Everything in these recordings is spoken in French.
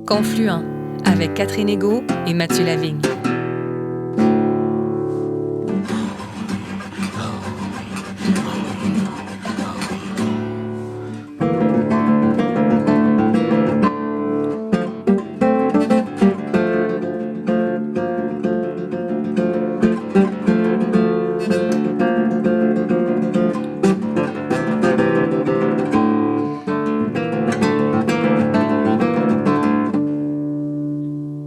Confluent, avec Catherine Égaud et Mathieu Lavigne.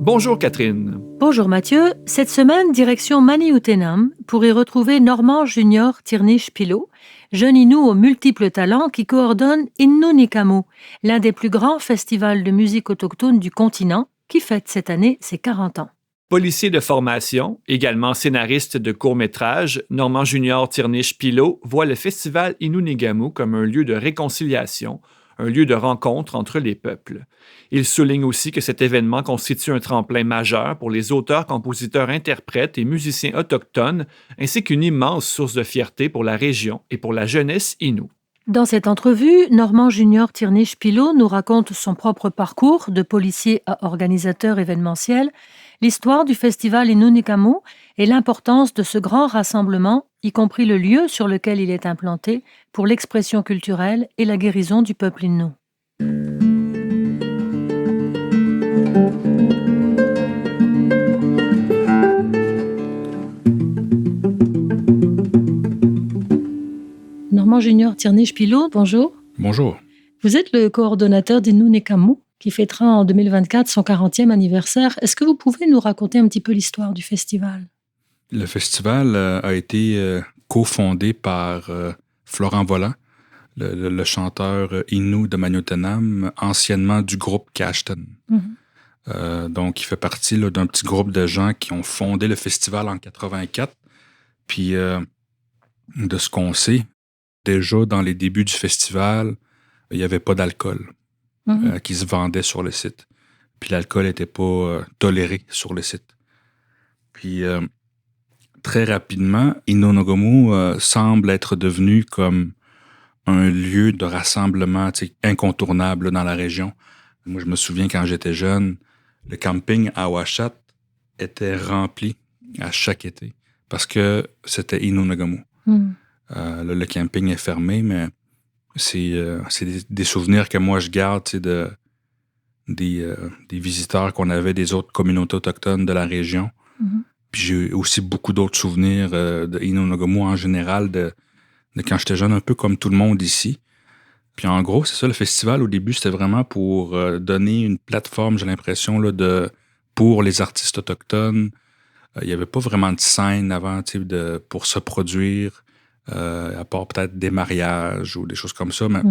Bonjour Catherine. Bonjour Mathieu. Cette semaine, direction Manioutenam pour y retrouver Normand Junior Tirnish-Pilot, jeune Innu aux multiples talents qui coordonne Innu Nikamu, l'un des plus grands festivals de musique autochtone du continent, qui fête cette année ses 40 ans. Policier de formation, également scénariste de courts-métrages, Normand Junior Tirnish-Pilot voit le festival Innu Nikamu comme un lieu de réconciliation, un lieu de rencontre entre les peuples. Il souligne aussi que cet événement constitue un tremplin majeur pour les auteurs, compositeurs, interprètes et musiciens autochtones, ainsi qu'une immense source de fierté pour la région et pour la jeunesse Innu. Dans cette entrevue, Normand Junior Tirnish-Pilot nous raconte son propre parcours de policier à organisateur événementiel, l'histoire du festival Innu Nikamu et l'importance de ce grand rassemblement, y compris le lieu sur lequel il est implanté, pour l'expression culturelle et la guérison du peuple Innu. Normand Junior Tirnish-Pilot, bonjour. Bonjour. Vous êtes le coordonnateur d'Innu Nikamu, qui fêtera en 2024 son 40e anniversaire. Est-ce que vous pouvez nous raconter un petit peu l'histoire du festival? Le festival a été cofondé par Florent Vollant, le chanteur Innu de Manioutenam, anciennement du groupe Kashtan. Donc, il fait partie d'un petit groupe de gens qui ont fondé le festival en 84. Puis, de ce qu'on sait, déjà dans les débuts du festival, il n'y avait pas d'alcool qui se vendait sur le site. Puis l'alcool n'était pas toléré sur le site. Puis très rapidement, Innu Nikamu semble être devenu comme un lieu de rassemblement incontournable dans la région. Moi, je me souviens quand j'étais jeune, le camping à Ouachat était rempli à chaque été parce que c'était Innu Nikamu. Le camping est fermé, mais c'est des souvenirs que moi je garde des visiteurs qu'on avait des autres communautés autochtones de la région. Puis j'ai aussi beaucoup d'autres souvenirs de Innu Nikamu en général, de quand j'étais jeune, un peu comme tout le monde ici. Puis en gros, c'est ça, le festival, au début, c'était vraiment pour donner une plateforme, j'ai l'impression, pour les artistes autochtones. Il n'y avait pas vraiment de scène avant pour se produire. À part peut-être des mariages ou des choses comme ça, mais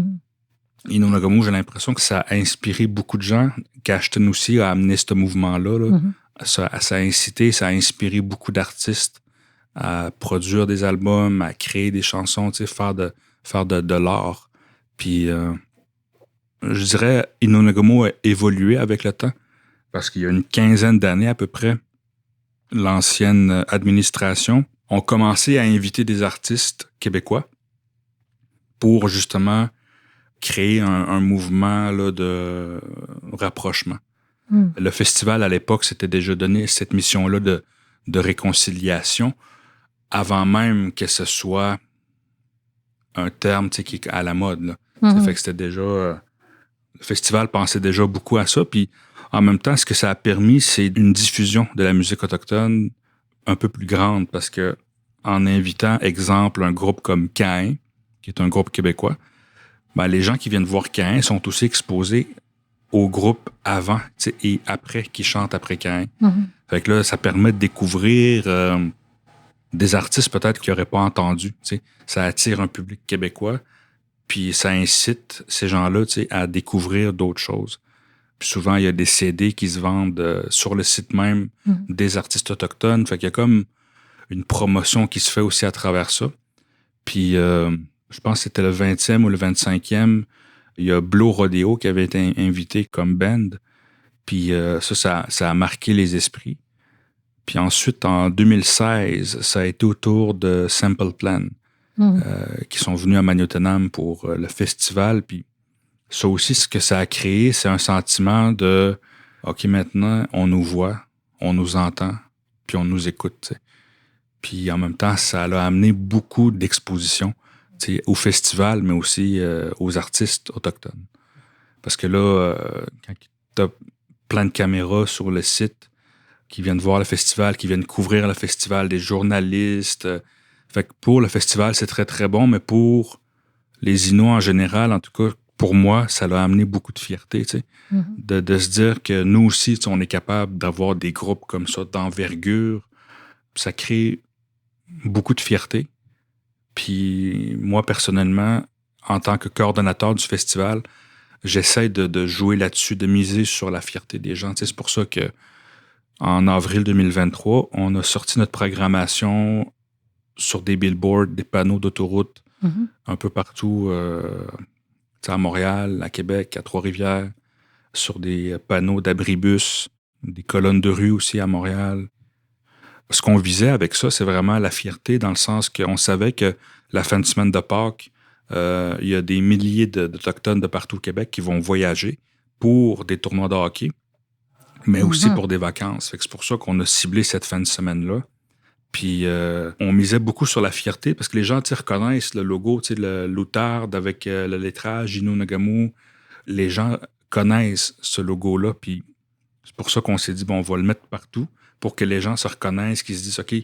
Innu Nikamu, j'ai l'impression que ça a inspiré beaucoup de gens. Kashtan aussi a amené ce mouvement-là. Ça a incité, ça a inspiré beaucoup d'artistes à produire des albums, à créer des chansons, faire de l'art. Puis, je dirais, Innu Nikamu a évolué avec le temps, parce qu'il y a une quinzaine d'années à peu près, l'ancienne administration ont commencé à inviter des artistes québécois pour justement créer un mouvement de rapprochement. Le festival, à l'époque, s'était déjà donné cette mission-là de réconciliation avant même que ce soit un terme qui est à la mode. Ça fait que c'était déjà... le festival pensait déjà beaucoup à ça. Puis en même temps, ce que ça a permis, c'est une diffusion de la musique autochtone un peu plus grande, parce que en invitant, exemple, un groupe comme Caïn, qui est un groupe québécois, les gens qui viennent voir Caïn sont aussi exposés au groupe avant et après, qui chantent après Caïn. Fait que là, ça permet de découvrir des artistes peut-être qui n'auraient pas entendu. Ça attire un public québécois, puis ça incite ces gens-là à découvrir d'autres choses. Puis souvent, il y a des CD qui se vendent sur le site même des artistes autochtones. Fait qu'il y a comme une promotion qui se fait aussi à travers ça. Puis, je pense que c'était le 20e ou le 25e, il y a Blow Rodeo qui avait été invité comme band. Puis ça a marqué les esprits. Puis ensuite, en 2016, ça a été au tour de Simple Plan, qui sont venus à Manioutenam pour le festival. Puis ça aussi, ce que ça a créé, c'est un sentiment de OK, maintenant, on nous voit, on nous entend, puis on nous écoute. T'sais. Puis en même temps, ça a amené beaucoup d'expositions au festival, mais aussi aux artistes autochtones. Parce que là, quand tu as plein de caméras sur le site qui viennent voir le festival, qui viennent couvrir le festival, des journalistes. Fait que pour le festival, c'est très, très bon, mais pour les Inuits en général, en tout cas, pour moi, ça a amené beaucoup de fierté, tu sais, de se dire que nous aussi, on est capable d'avoir des groupes comme ça, d'envergure. Ça crée beaucoup de fierté. Puis moi, personnellement, en tant que coordonnateur du festival, j'essaie de jouer là-dessus, de miser sur la fierté des gens. Tu sais, c'est pour ça que en avril 2023, on a sorti notre programmation sur des billboards, des panneaux d'autoroute, un peu partout, à Montréal, à Québec, à Trois-Rivières, sur des panneaux d'abribus, des colonnes de rue aussi à Montréal. Ce qu'on visait avec ça, c'est vraiment la fierté dans le sens qu'on savait que la fin de semaine de Pâques, il y a des milliers d'Autochtones de partout au Québec qui vont voyager pour des tournois de hockey, mais aussi pour des vacances. Fait que c'est pour ça qu'on a ciblé cette fin de semaine-là. Puis on misait beaucoup sur la fierté parce que les gens reconnaissent le logo, le l'outarde avec le lettrage Innu-Nagamu. Les gens connaissent ce logo-là. Puis c'est pour ça qu'on s'est dit, bon, on va le mettre partout pour que les gens se reconnaissent, qu'ils se disent, OK,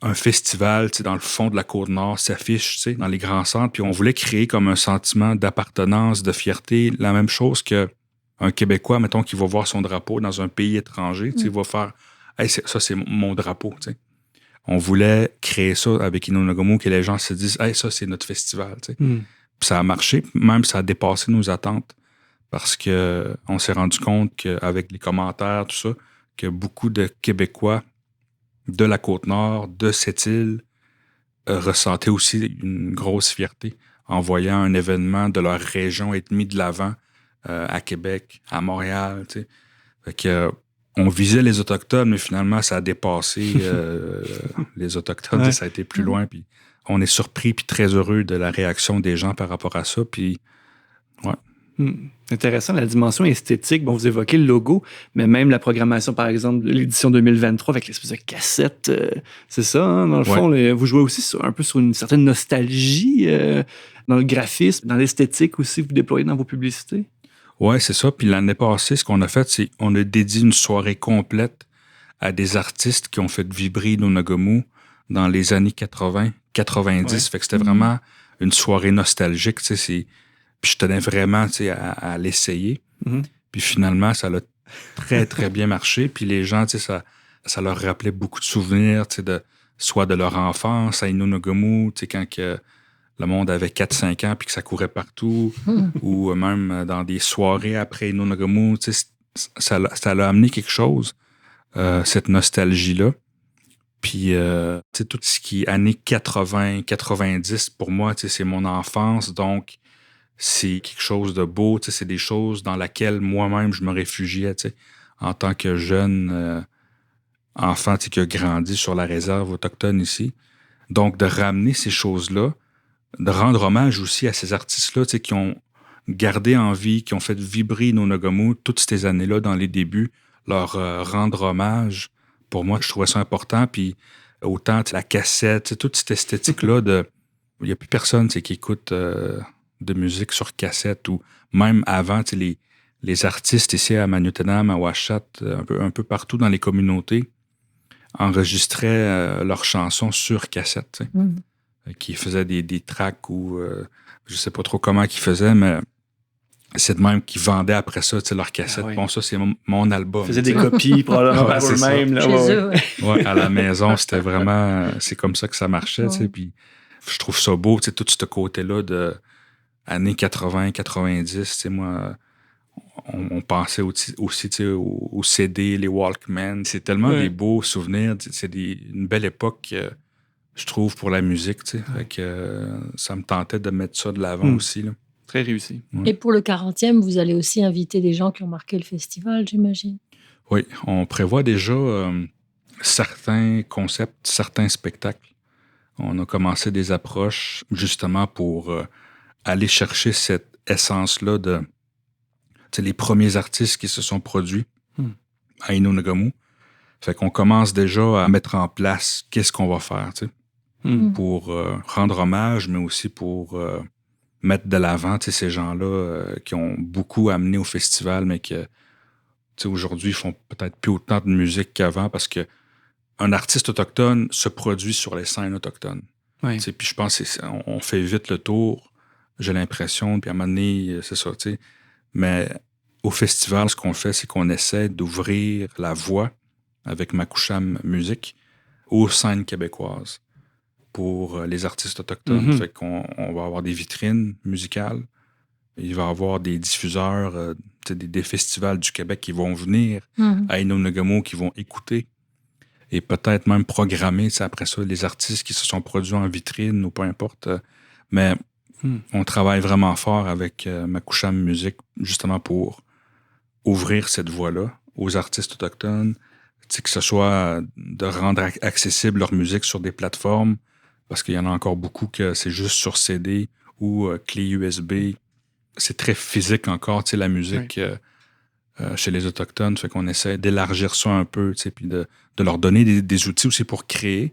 un festival dans le fond de la Côte-Nord s'affiche dans les grands centres. Puis on voulait créer comme un sentiment d'appartenance, de fierté, la même chose qu'un Québécois, mettons, qui va voir son drapeau dans un pays étranger, il va faire hey, ça, c'est mon drapeau. T'sais. On voulait créer ça avec Innu-Nagamu, que les gens se disent hey, ça, c'est notre festival. Puis ça a marché, même ça a dépassé nos attentes parce qu'on s'est rendu compte qu'avec les commentaires, tout ça, que beaucoup de Québécois de la Côte-Nord, de cette île, ressentaient aussi une grosse fierté en voyant un événement de leur région être mis de l'avant à Québec, à Montréal. T'sais. Fait que, on visait les Autochtones, mais finalement, ça a dépassé les Autochtones. Ouais. Ça a été plus loin. Puis on est surpris puis très heureux de la réaction des gens par rapport à ça. Puis, ouais. Intéressant, la dimension esthétique. Bon, vous évoquez le logo, mais même la programmation, par exemple, de l'édition 2023 avec l'espèce de cassette, c'est ça, hein, dans le fond. Vous jouez aussi un peu sur une certaine nostalgie dans le graphisme, dans l'esthétique aussi, vous déployez dans vos publicités. Oui, c'est ça. Puis l'année passée, ce qu'on a fait, c'est qu'on a dédié une soirée complète à des artistes qui ont fait vibrer Innu-Nagamu dans les années 80, 90. Ouais. Fait que c'était vraiment une soirée nostalgique, tu sais, puis je tenais vraiment à l'essayer. Puis finalement, ça a très, très bien marché. Puis les gens, ça leur rappelait beaucoup de souvenirs, soit de leur enfance à Innu-Nagamu, quand le monde avait 4-5 ans puis que ça courait partout, ou même dans des soirées après Innu-Nagamu. Ça l'a amené quelque chose, cette nostalgie-là. Puis tout ce qui est années 80, 90, pour moi, c'est mon enfance, donc c'est quelque chose de beau, c'est des choses dans lesquelles moi-même je me réfugiais en tant que jeune enfant qui a grandi sur la réserve autochtone ici. Donc, de ramener ces choses-là, de rendre hommage aussi à ces artistes-là qui ont gardé en vie, qui ont fait vibrer Innu-Nagamu toutes ces années-là dans les débuts, leur rendre hommage, pour moi, je trouvais ça important. Puis autant la cassette, toute cette esthétique-là, il n'y a plus personne qui écoute de musique sur cassette ou même avant, les artistes ici à Magnotenam, à Ouachat, un peu partout dans les communautés, enregistraient leurs chansons sur cassette, qui faisaient des tracks ou je sais pas trop comment qu'ils faisaient, mais c'est de même qu'ils vendaient après ça leurs cassettes. Bon, ça, c'est mon album. Ils faisaient des copies, probablement pas eux-mêmes. Ouais, à la maison, c'était vraiment... C'est comme ça que ça marchait, puis je trouve ça beau, tout ce côté-là de années 80, 90, moi, on pensait aussi aux CD, les Walkman. C'est tellement des beaux souvenirs. C'est une belle époque, je trouve, pour la musique. Fait que, ça me tentait de mettre ça de l'avant aussi. Là. Très réussi. Ouais. Et pour le 40e, vous allez aussi inviter des gens qui ont marqué le festival, j'imagine. Oui, on prévoit déjà certains concepts, certains spectacles. On a commencé des approches justement pour... aller chercher cette essence-là de les premiers artistes qui se sont produits à Inonagamu. Fait qu'on commence déjà à mettre en place qu'est-ce qu'on va faire, tu sais, pour rendre hommage, mais aussi pour mettre de l'avant, tu sais, ces gens-là qui ont beaucoup amené au festival, mais que, tu sais, aujourd'hui, ils font peut-être plus autant de musique qu'avant parce que un artiste autochtone se produit sur les scènes autochtones. Oui. Tu sais, puis je pense qu'on fait vite le tour, j'ai l'impression, puis à un moment donné, c'est ça, tu sais. Mais au festival, ce qu'on fait, c'est qu'on essaie d'ouvrir la voie avec Makusham Music aux scènes québécoises pour les artistes autochtones. Fait qu'on va avoir des vitrines musicales. Il va y avoir des diffuseurs des festivals du Québec qui vont venir à Inonagamu, qui vont écouter et peut-être même programmer après ça les artistes qui se sont produits en vitrine ou peu importe. Mais on travaille vraiment fort avec Makusham Music justement pour ouvrir cette voie-là aux artistes autochtones, que ce soit de rendre accessible leur musique sur des plateformes, parce qu'il y en a encore beaucoup que c'est juste sur CD ou clé USB. C'est très physique encore, la musique chez les Autochtones. Fait qu'on essaie d'élargir ça un peu, puis de leur donner des outils aussi pour créer.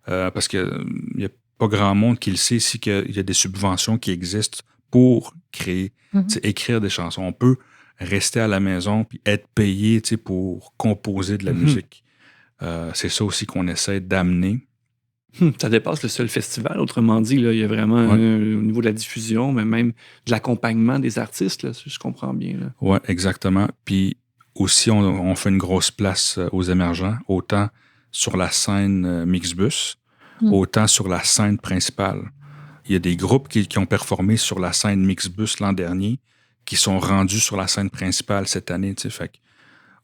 Parce qu'il n'y a pas grand monde qui le sait ici qu'il y a des subventions qui existent pour créer, écrire des chansons. On peut rester à la maison puis être payé pour composer de la musique. C'est ça aussi qu'on essaie d'amener. Ça dépasse le seul festival, autrement dit. Là, il y a vraiment au niveau de la diffusion, mais même de l'accompagnement des artistes, là, si je comprends bien. Oui, exactement. Puis aussi, on fait une grosse place aux émergents, autant sur la scène Mixbus, autant sur la scène principale. Il y a des groupes qui ont performé sur la scène Mixbus l'an dernier, qui sont rendus sur la scène principale cette année. Fait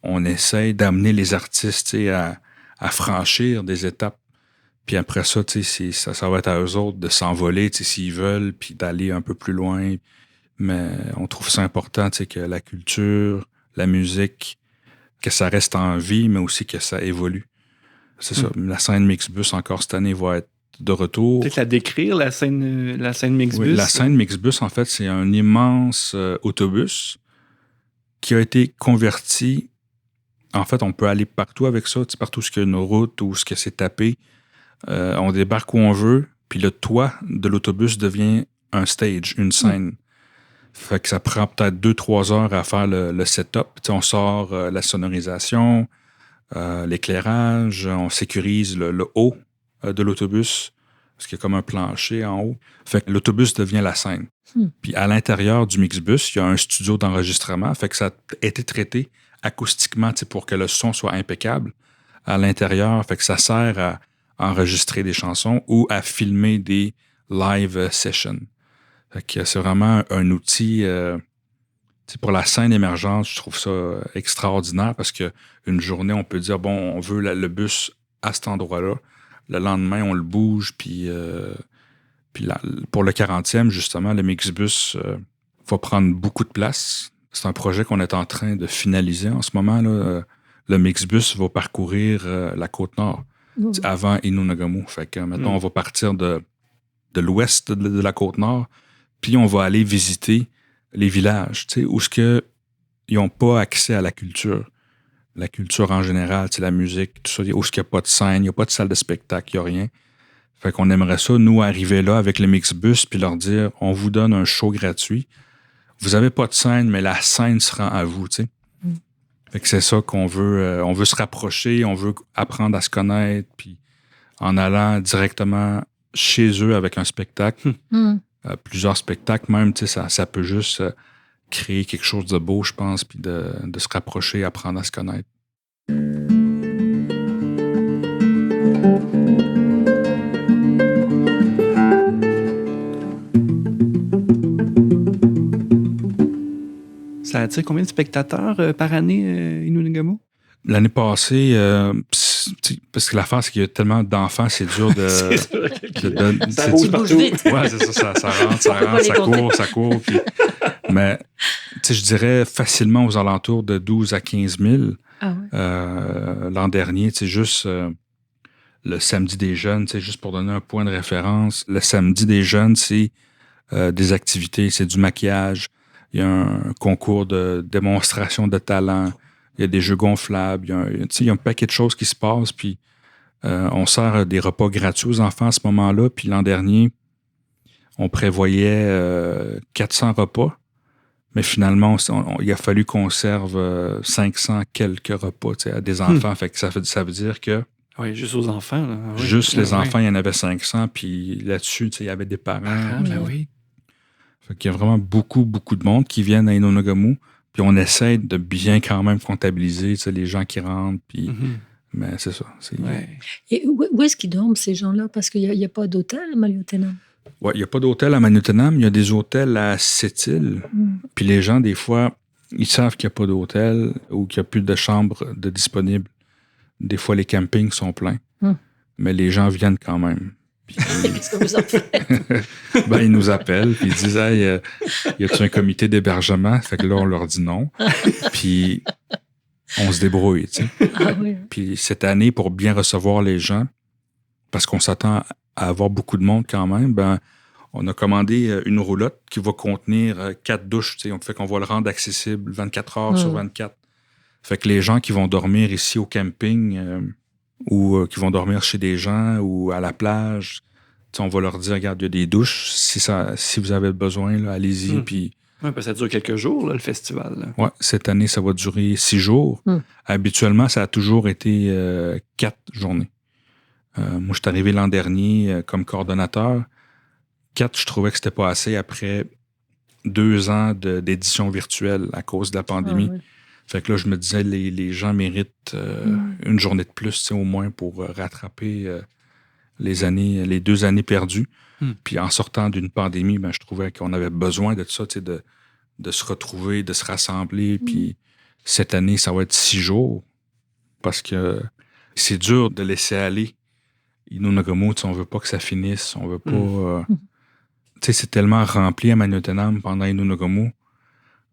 on essaie d'amener les artistes à franchir des étapes. Puis après ça, ça va être à eux autres de s'envoler s'ils veulent, puis d'aller un peu plus loin. Mais on trouve ça important que la culture, la musique, que ça reste en vie, mais aussi que ça évolue. C'est ça. La scène Mixbus, encore cette année, va être de retour. Peut-être la décrire, la scène Mixbus. Oui, la scène Mixbus, en fait, c'est un immense autobus qui a été converti. En fait, on peut aller partout avec ça, partout où il y a une route ou ce que c'est tapé. On débarque où on veut, puis le toit de l'autobus devient un stage, une scène. Fait que ça prend peut-être 2-3 heures à faire le setup. On sort la sonorisation, l'éclairage, on sécurise le haut de l'autobus, parce qu'il y a comme un plancher en haut. Fait que l'autobus devient la scène. Puis à l'intérieur du Mixbus, il y a un studio d'enregistrement. Fait que ça a été traité acoustiquement pour que le son soit impeccable à l'intérieur. Fait que ça sert à enregistrer des chansons ou à filmer des live sessions. Fait que c'est vraiment un outil pour la scène émergente. Je trouve ça extraordinaire parce qu'une journée, on peut dire, bon, on veut le bus à cet endroit-là. Le lendemain, on le bouge, puis pour le 40e, justement, le Mixbus va prendre beaucoup de place. C'est un projet qu'on est en train de finaliser en ce moment. Là. Le Mixbus va parcourir la Côte-Nord avant Inonagamu. Fait que maintenant, on va partir de l'ouest de la Côte-Nord, puis on va aller visiter les villages, où ils n'ont pas accès à la culture. La culture en général, la musique, tout ça, où il n'y a pas de scène, il n'y a pas de salle de spectacle, il n'y a rien. Fait qu'on aimerait ça, nous, arriver là avec le Mixbus puis leur dire, on vous donne un show gratuit. Vous n'avez pas de scène, mais la scène se rend à vous, Fait que c'est ça qu'on veut. On veut se rapprocher, on veut apprendre à se connaître, puis en allant directement chez eux avec un spectacle, plusieurs spectacles même, ça peut juste créer quelque chose de beau, je pense, puis de se rapprocher, apprendre à se connaître. Ça attire combien de spectateurs par année, Inonagamu? L'année passée, parce que l'affaire, c'est qu'il y a tellement d'enfants, c'est dur de... ça bouge partout. Vite. Ouais, c'est ça, ça rentre, ça court. Puis, mais, je dirais facilement aux alentours de 12 à 15 000. Ah ouais. L'an dernier, juste le samedi des jeunes, juste pour donner un point de référence, le samedi des jeunes, c'est des activités, c'est du maquillage, il y a un concours de démonstration de talent, il y a des jeux gonflables, il y a un paquet de choses qui se passent, puis on sert des repas gratuits aux enfants à ce moment-là, puis l'an dernier, on prévoyait 400 repas, mais finalement, il a fallu qu'on serve 500 quelques repas à des enfants. Fait que ça veut dire que... Oui, juste aux enfants. Là. Oui. Juste les enfants, il y en avait 500, puis là-dessus, il y avait des parents. Ben oui. Fait qu'il y a vraiment beaucoup, beaucoup de monde qui viennent à Inonagamu, puis on essaie de bien quand même comptabiliser les gens qui rentrent, puis... Mais c'est ça. Et où est-ce qu'ils dorment, ces gens-là? Parce qu'il n'y a pas d'hôtel à Maliotenam. Oui, il n'y a pas d'hôtel à Maliotenam. Il y a des hôtels à Sept-Îles. Puis les gens, des fois, ils savent qu'il n'y a pas d'hôtel ou qu'il n'y a plus de chambres de disponibles. Des fois, les campings sont pleins. Mais les gens viennent quand même. Puis, qu'est-ce que vous en faites? Ils nous appellent, puis ils disent « Hey, y a-tu un comité d'hébergement? » Fait que là, on leur dit non. Puis... on se débrouille, tu sais. Ah oui. Puis cette année, pour bien recevoir les gens, parce qu'on s'attend à avoir beaucoup de monde quand même, on a commandé une roulotte qui va contenir 4 douches, tu sais. Fait qu'on va le rendre accessible 24 heures sur 24. Fait que les gens qui vont dormir ici au camping ou qui vont dormir chez des gens ou à la plage, tu sais, on va leur dire, regarde, il y a des douches. Si vous avez besoin, là, allez-y, puis... Oui, parce que ça dure quelques jours, là, le festival. Oui, cette année, ça va durer 6 jours. Habituellement, ça a toujours été 4 journées. Moi, je suis arrivé l'an dernier comme coordonnateur. 4, je trouvais que c'était pas assez après 2 ans d'édition virtuelle à cause de la pandémie. Fait que là, je me disais, les gens méritent une journée de plus, au moins, pour rattraper les 2 années perdues. Puis en sortant d'une pandémie, je trouvais qu'on avait besoin de ça, de se retrouver, de se rassembler. Puis cette année, ça va être 6 jours parce que c'est dur de laisser aller Inonagamu. On veut pas que ça finisse. On veut pas... c'est tellement rempli à Maliotenam pendant Inonagamu.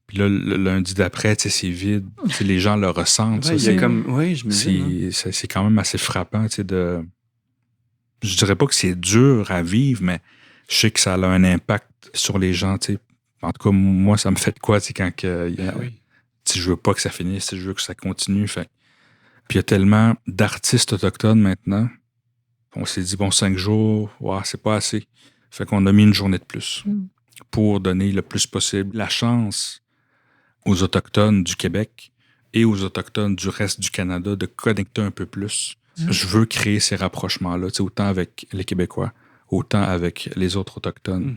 Puis là, le lundi d'après, c'est vide. Les gens le ressentent. Ouais, ça, je me dis. C'est quand même assez frappant, de... Je dirais pas que c'est dur à vivre, mais je sais que ça a un impact sur les gens, En tout cas, moi, ça me fait de quoi, quand je veux pas que ça finisse, je veux que ça continue. Fait. Puis il y a tellement d'artistes autochtones maintenant. On s'est dit, 5 jours, c'est pas assez. Fait qu'on a mis une journée de plus pour donner le plus possible la chance aux Autochtones du Québec et aux Autochtones du reste du Canada de connecter un peu plus. Je veux créer ces rapprochements-là, autant avec les Québécois, autant avec les autres Autochtones.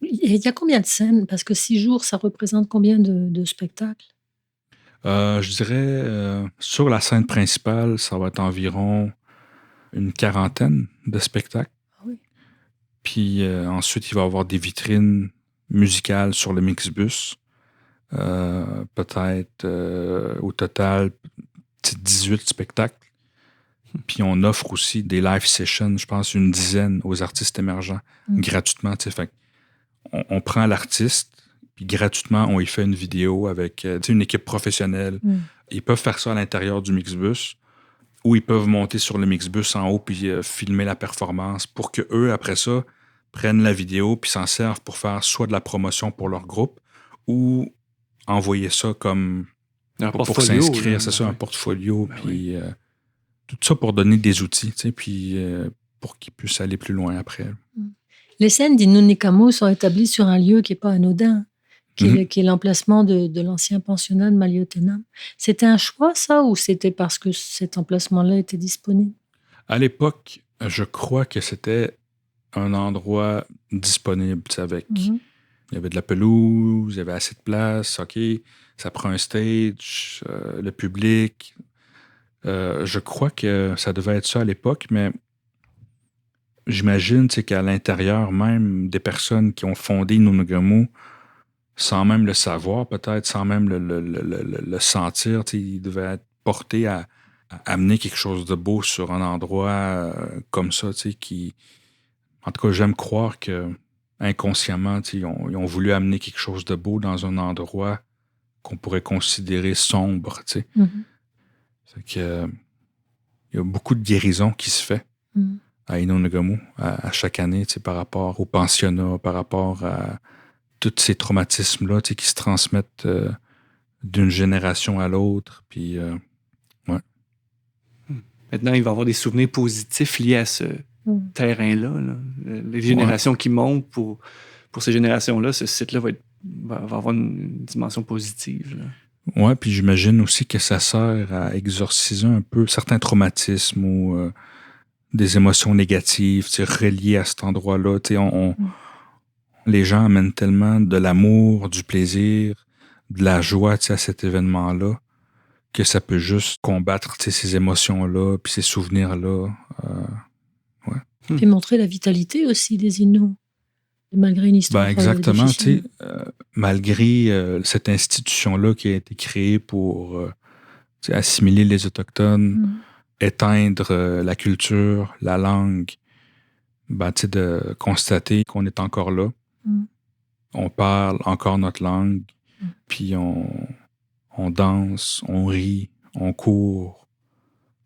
Il y a combien de scènes? Parce que 6 jours, ça représente combien de spectacles? Je dirais, sur la scène principale, ça va être environ une 40aine de spectacles. Ah oui. Puis ensuite, il va y avoir des vitrines musicales sur le Mixbus. Peut-être au total 18 spectacles. Puis on offre aussi des live sessions, je pense une 10aine aux artistes émergents, gratuitement. Fait on prend l'artiste, puis gratuitement, on y fait une vidéo avec une équipe professionnelle. Ils peuvent faire ça à l'intérieur du Mixbus, ou ils peuvent monter sur le Mixbus en haut puis filmer la performance pour qu'eux, après ça, prennent la vidéo puis s'en servent pour faire soit de la promotion pour leur groupe ou envoyer ça comme pour s'inscrire, c'est ça, un portfolio. Puis tout ça pour donner des outils, puis pour qu'ils puissent aller plus loin après. Les scènes d'Inonagamu sont établies sur un lieu qui n'est pas anodin, qui est l'emplacement de l'ancien pensionnat de Maliotenam. C'était un choix, ça, ou c'était parce que cet emplacement-là était disponible? À l'époque, je crois que c'était un endroit disponible, avec... Il y avait de la pelouse, il y avait assez de place, OK, ça prend un stage, le public... je crois que ça devait être ça à l'époque, mais j'imagine qu'à l'intérieur même des personnes qui ont fondé Inonagamu, sans même le savoir peut-être, sans même le sentir, ils devaient être portés à amener quelque chose de beau sur un endroit comme ça, qui... En tout cas, j'aime croire que inconsciemment, ils ont voulu amener quelque chose de beau dans un endroit qu'on pourrait considérer sombre, Fait que, il y a beaucoup de guérison qui se fait à Inonagamu à chaque année, par rapport au pensionnat, par rapport à tous ces traumatismes-là qui se transmettent d'une génération à l'autre. Puis, ouais. Maintenant, il va y avoir des souvenirs positifs liés à ce terrain-là. Là. Les générations qui montent, pour ces générations-là, ce site-là va avoir une dimension positive. Là. Ouais, puis j'imagine aussi que ça sert à exorciser un peu certains traumatismes ou des émotions négatives, reliées à cet endroit-là. Les gens amènent tellement de l'amour, du plaisir, de la joie à cet événement-là, que ça peut juste combattre ces émotions-là, puis ces souvenirs-là. Puis montrer la vitalité aussi des Inuits, malgré une histoire exactement, difficile. Malgré cette institution-là qui a été créée pour assimiler les Autochtones, éteindre la culture, la langue, de constater qu'on est encore là. On parle encore notre langue, puis on danse, on rit, on court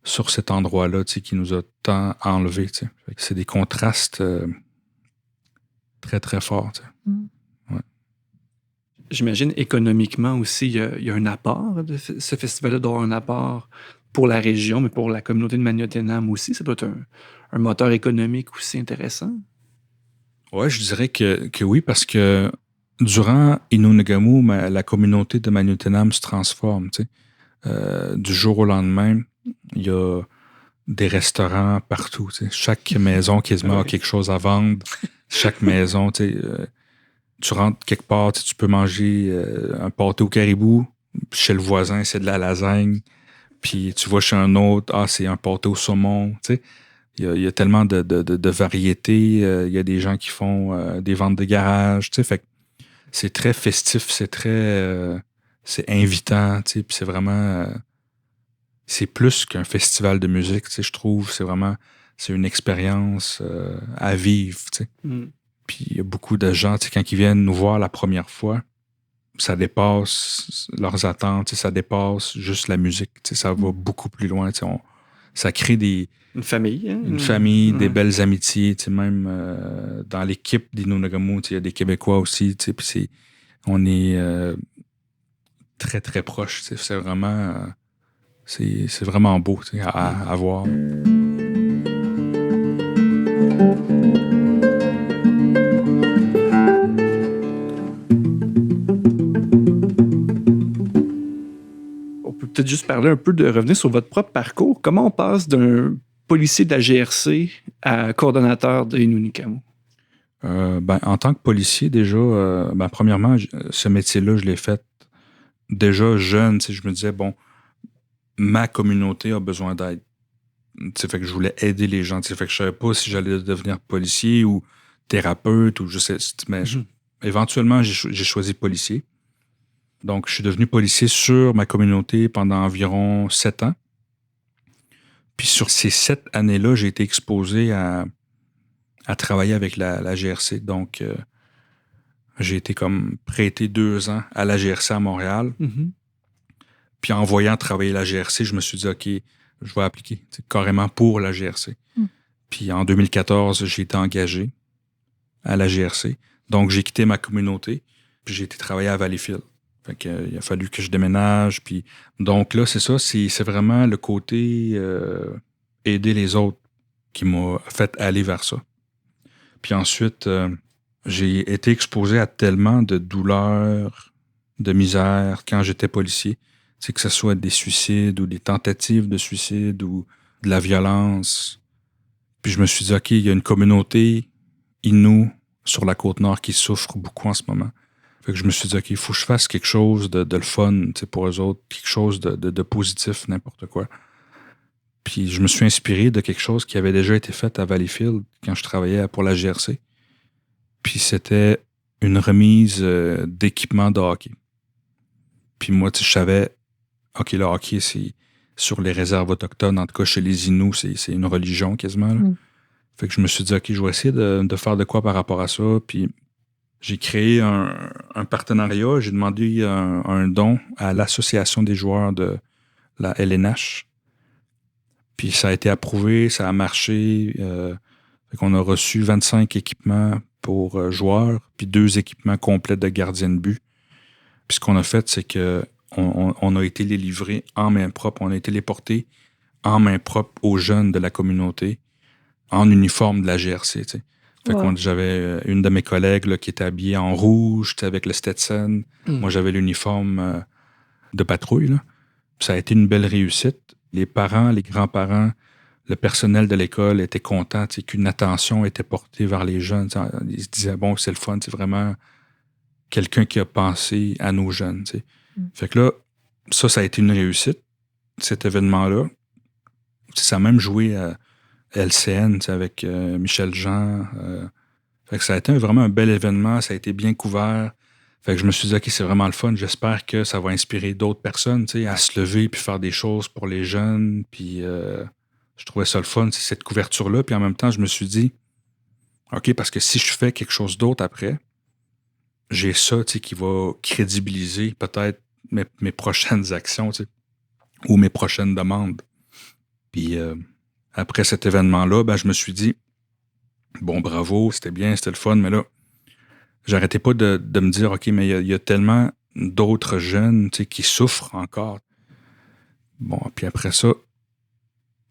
sur cet endroit-là qui nous a tant enlevés. C'est des contrastes très, très forts. Ouais. J'imagine économiquement aussi, il y a un apport de ce festival-là, doit avoir un apport pour la région, mais pour la communauté de Magnotenam aussi. Ça doit être un moteur économique aussi intéressant. Oui, je dirais que oui, parce que durant Innunagamou, la communauté de Magnotenam se transforme. Du jour au lendemain, il y a des restaurants partout. Chaque maison quasiment a quelque chose à vendre. Chaque maison, tu rentres quelque part, tu peux manger un pâté au caribou. Chez le voisin, c'est de la lasagne. Puis tu vas chez un autre, c'est un pâté au saumon. Il y a tellement de variétés. Il y a des gens qui font des ventes de garage. Fait que c'est très festif, c'est très... c'est invitant, puis c'est vraiment... c'est plus qu'un festival de musique, je trouve. C'est une expérience à vivre, Puis il y a beaucoup de gens, quand ils viennent nous voir la première fois, ça dépasse leurs attentes, ça dépasse juste la musique. Ça va beaucoup plus loin. Ça crée une famille. Hein? Une famille, des belles amitiés. Même dans l'équipe d'Innunagamou, il y a des Québécois aussi. Puis on est très, très proches. C'est vraiment, c'est vraiment beau à voir. Peut-être juste parler un peu revenir sur votre propre parcours. Comment on passe d'un policier de la GRC à coordonnateur de Innunagamou? En tant que policier, déjà, premièrement, ce métier-là, je l'ai fait déjà jeune. Je me disais, ma communauté a besoin d'aide. Fait que je voulais aider les gens. Fait que je savais pas si j'allais devenir policier ou thérapeute ou je sais. Mais éventuellement, j'ai choisi policier. Donc, je suis devenu policier sur ma communauté pendant environ 7 ans. Puis sur ces 7 années-là, j'ai été exposé à travailler avec la GRC. Donc, j'ai été comme prêté 2 ans à la GRC à Montréal. Puis en voyant travailler la GRC, je me suis dit, OK, je vais appliquer carrément pour la GRC. Puis en 2014, j'ai été engagé à la GRC. Donc, j'ai quitté ma communauté, puis j'ai été travailler à Valleyfield. Fait que, il a fallu que je déménage. Puis, donc là, c'est ça, c'est vraiment le côté aider les autres qui m'a fait aller vers ça. Puis ensuite, j'ai été exposé à tellement de douleurs, de misère quand j'étais policier. Que ce soit des suicides ou des tentatives de suicide ou de la violence. Puis je me suis dit, OK, il y a une communauté Innu sur la Côte-Nord qui souffre beaucoup en ce moment. Fait que je me suis dit, OK, il faut que je fasse quelque chose de le fun pour eux autres, quelque chose de positif, n'importe quoi. Puis je me suis inspiré de quelque chose qui avait déjà été fait à Valleyfield quand je travaillais pour la GRC. Puis c'était une remise d'équipement de hockey. Puis moi, je savais, OK, le hockey, c'est sur les réserves autochtones, en tout cas chez les Inuits, c'est une religion quasiment. Fait que je me suis dit, OK, je vais essayer de faire de quoi par rapport à ça. Puis j'ai créé un partenariat, j'ai demandé un don à l'association des joueurs de la LNH. Puis ça a été approuvé, ça a marché. Fait qu'on a reçu 25 équipements pour joueurs, puis 2 équipements complets de gardiens de but. Puis ce qu'on a fait, c'est que on a été les livrer en main propre. On a été les porter en main propre aux jeunes de la communauté, en uniforme de la GRC. Fait que j'avais une de mes collègues là, qui était habillée en rouge, avec le Stetson. Moi, j'avais l'uniforme de patrouille. Là. Ça a été une belle réussite. Les parents, les grands-parents, le personnel de l'école était content qu'une attention était portée vers les jeunes. Ils se disaient, bon, c'est le fun, c'est vraiment quelqu'un qui a pensé à nos jeunes. Fait que là, ça a été une réussite, cet événement-là. Ça a même joué à LCN avec Michel Jean. Fait que ça a été vraiment un bel événement, ça a été bien couvert. Fait que je me suis dit, OK, c'est vraiment le fun. J'espère que ça va inspirer d'autres personnes à se lever puis faire des choses pour les jeunes. Puis je trouvais ça le fun, cette couverture-là. Puis en même temps, je me suis dit, OK, parce que si je fais quelque chose d'autre après, j'ai ça qui va crédibiliser peut-être mes prochaines actions ou mes prochaines demandes. Puis après cet événement-là, je me suis dit, bon, bravo, c'était bien, c'était le fun, mais là, j'arrêtais pas de me dire, OK, mais il y a tellement d'autres jeunes qui souffrent encore. Bon, puis après ça,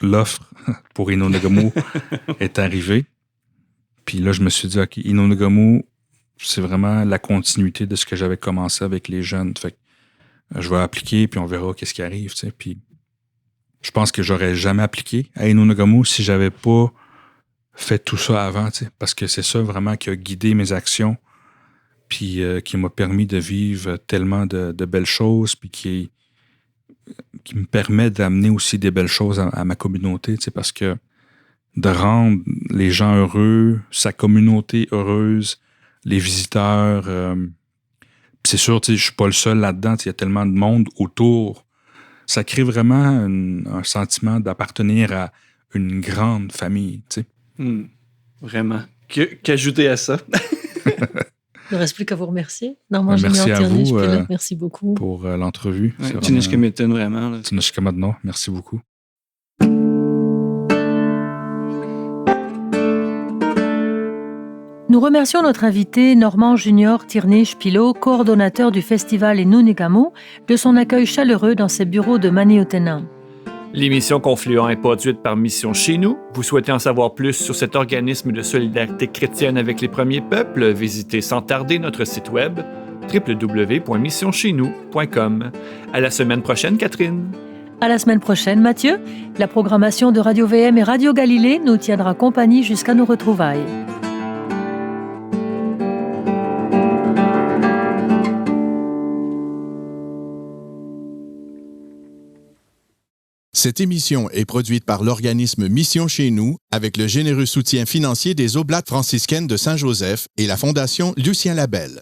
l'offre pour Inonagamu est arrivée. Puis là, je me suis dit, OK, Inonagamu, c'est vraiment la continuité de ce que j'avais commencé avec les jeunes. Fait que je vais appliquer, puis on verra qu'est-ce qui arrive. Puis je pense que j'aurais jamais appliqué à Inonagamu si j'avais pas fait tout ça avant, parce que c'est ça vraiment qui a guidé mes actions, puis qui m'a permis de vivre tellement de belles choses, puis qui me permet d'amener aussi des belles choses à ma communauté, parce que de rendre les gens heureux, sa communauté heureuse, les visiteurs. C'est sûr, je suis pas le seul là-dedans, il y a tellement de monde autour. Ça crée vraiment un sentiment d'appartenir à une grande famille, Vraiment. Qu'ajouter à ça? Il ne reste plus qu'à vous remercier. Normand Merci Junior à vous Tierney, merci beaucoup. pour l'entrevue. Tinishkameton, vraiment. Tinishkamadno, merci beaucoup. Nous remercions notre invité Normand Junior Tierney-Pilot, coordonnateur du festival Inunigamu, de son accueil chaleureux dans ses bureaux de Maniotena. L'émission Confluent est produite par Mission Chez Nous. Vous souhaitez en savoir plus sur cet organisme de solidarité chrétienne avec les premiers peuples? Visitez sans tarder notre site web www.missioncheznous.com. À la semaine prochaine, Catherine. À la semaine prochaine, Mathieu. La programmation de Radio VM et Radio Galilée nous tiendra compagnie jusqu'à nos retrouvailles. Cette émission est produite par l'organisme Mission Chez Nous avec le généreux soutien financier des Oblates franciscaines de Saint-Joseph et la Fondation Lucien Labelle.